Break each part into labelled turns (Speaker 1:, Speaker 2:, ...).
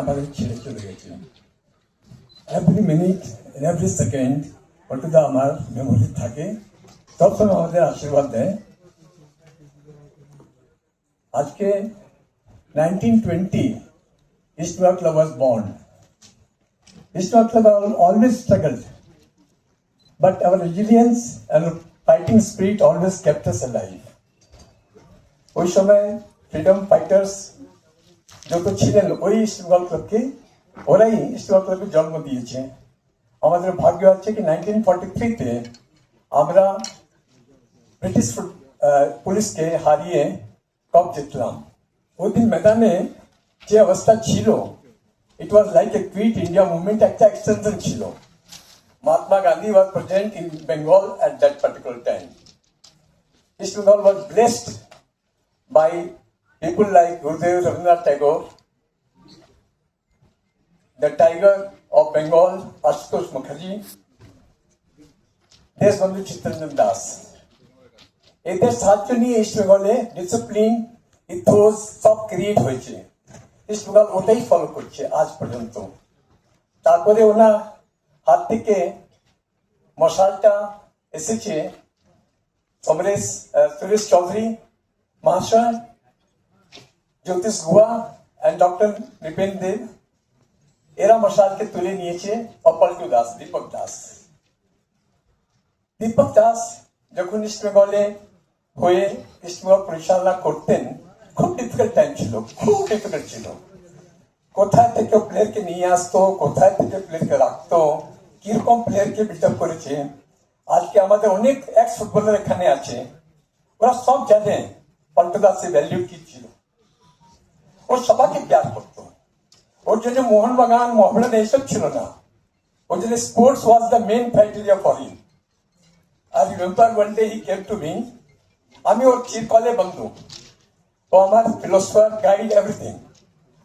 Speaker 1: আমাদের ছেড়ে চলে গেছে। এভরি মিনিট এভরি সেকেন্ড ওটা আমার মেমোরি থাকে, সবসময় আমাদের আশীর্বাদ দেয়। আজকে 1920 East Bengal Club was born. East Bengal Club always struggled, but our resilience and fighting spirit always kept us alive. ওই সময় ফ্রিডম ফাইটার্স যত ছিলেন ওই ইস্ট বেঙ্গল ক্লাবকে, ওরাই ইস্ট বেঙ্গল ক্লাবকে জন্ম দিয়েছে। আমাদের ভাগ্য আছে কি 1943-তে আমরা ব্রিটিশ পুলিশকে হারিয়ে কাপ জিতলাম। ওই দিন ময়দানে যে অবস্থা ছিল, it was like a quit India movement, একটা এক্সটেনশন ছিল। Mahatma Gandhi was present in Bengal at that particular time. East Bengal was blessed by people like Gurudev Rabindranath Tagore, the tiger of Bengal, Ashutosh Mukherjee, Deshbandhu Chittaranjan Das. এদের সাহায্য নিয়ে east বেঙ্গলে discipline, ethos সব create হয়েছে। East Bengal ওটাই follow করছে আজ পর্যন্ত। তারপরে ওনার হাত থেকে মশালটা এসেছে সুরেশ চৌধুরী মহাশয়, জ্যোতিষ গুহা অ্যান্ড ডক্টর নৃপেন দেব, এরা মশালকে তুলে নিয়েছে। অপল্টু দাস, দীপক দাস যখন ইস্ট বেঙ্গলে হয়ে ইস্ট বেঙ্গল পরিচালনা করতেন, খুব ডিফিকাল্ট টাইম ছিল, খুব ডিফিকাল্ট ছিল। কোথায় থেকে প্লেয়ারকে নিয়ে আসতো, কোথায় থেকে প্লেয়ারকে রাখতো, কিরকম প্লেয়ারকে বিল্ড আপ করেছে। আজকে আমাদের অনেক এক্স ফুটবলার এখানে আছে, ওরা সব জানে পল্টু দাসের ভ্যালিউ কি ছিল। ও সবাইকে প্যার করতো। ওর জন্য মোহনবাগান, মোহামেডান এইসব ছিল না। ওর জন্য sports was the main criteria for him. I remember one day he came to me. আমি ওর চিরকালে বন্ধু, ও আমার philosopher, guide, everything.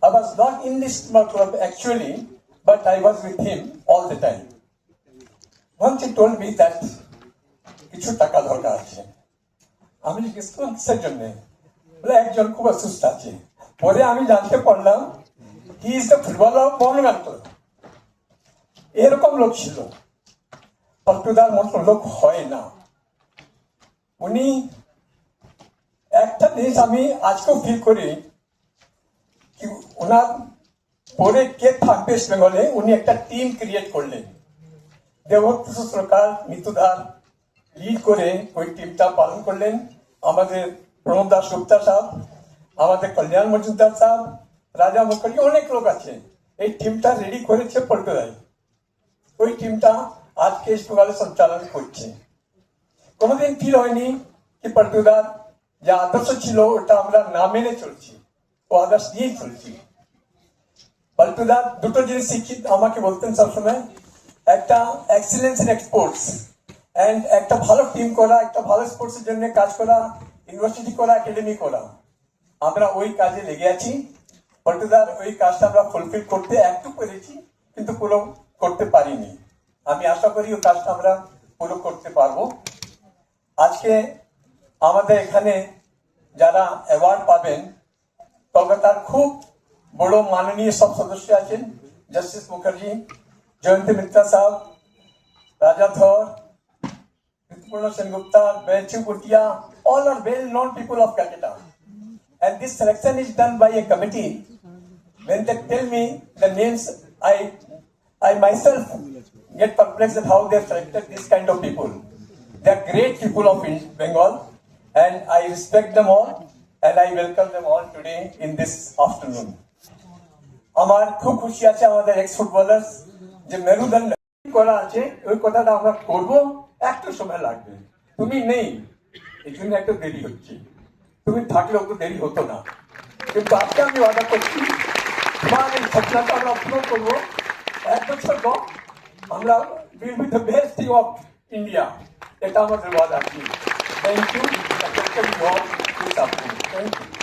Speaker 1: I was not in this club actually, but I was with him all the time. Once he told me that কিছু টাকা দরকার আছে। আমি জিজ্ঞেস করলাম কিসের জন্য? বলে একজন খুব অসুস্থ আছে। পরে আমি জানতে পারলাম he is the footballer of Mohun Bagan club. এরকম লোক ছিল। পল্টুদার মতো লোক হয় না। উনি একটা জিনিস আমি আজকেও ফিল করি, কি ওনার পরে কে থাকবে ইস্ট বেঙ্গলে, উনি একটা টিম ক্রিয়েট করলেন। দেবব্রত সরকার, মিতুদার লিড করে ওই টিমটা পালন করলেন। আমাদের প্রণব দাস গুপ্তা সাহেব, আমাদের কল্যাণ মজুমদার সাহেব, রাজা মুখার্জি, অনেক লোক আছে। এই টিমটা রেডি করেছে পল্টুদাই। ওই টিমটা আজকে ইস্ট বেঙ্গলে সঞ্চালন করছে। কোনোদিন ফিল হয়নি কি পল্টুদার যে আদর্শ ছিল ওটা আমরা না মেনে চলছি, ও আদর্শ নিয়েই চলছি। পল্টুদার দুটো জিনিস শিক্ষিত আমাকে বলতেন সবসময়, একটা এক্সিলেন্স ইন স্পোর্টস অ্যান্ড একটা ভালো টিম করা, একটা ভালো স্পোর্টসের জন্য কাজ করা, ইউনিভার্সিটি করা, একাডেমি করা। আমরা ওই কাজে লেগে আছি। পল্টুদার ওই কাজটা আমরা ফুলফিল করতে একটু পেরেছি, কিন্তু পুরো করতে পারিনি। আমি আশা করি ওই কাজটা আমরা পুরো করতে পারবো। আজকে আমাদের এখানে যারা অ্যাওয়ার্ড পাবেন, কলকাতার খুব বড় মাননীয় সব সদস্য আছেন, জাস্টিস মুখার্জি, জয়ন্তী মিত্রা সাহেব, রাজা ধর, Rituparno Sengupta, Bechu Kutia, all are well known people of Calcutta. And this selection is done by a committee. When they tell me the names, I myself get perplexed at how they have selected this kind of people. They are great people of Bengal, and I respect them all, and I welcome them all today in this afternoon. আমার খুব খুশি আছে আমাদের x footballer যে মেরুদণ্ড করা আছে, ওই কথাটা আমরা করবো। একটু সময় লাগবে, তুমি নেই এই জন্য একটু দেরি হচ্ছে, তুমি থাকলে একটু দেরি হতো না। কিন্তু আজকে আমি ওয়াদা করছি তোমার এই স্বপ্নটা আমরা পূরণ করবো। 1 বছর পর আমরা will be the best team of India, এটা আমাদের ওয়াদা আছে। Thank you. Thank you.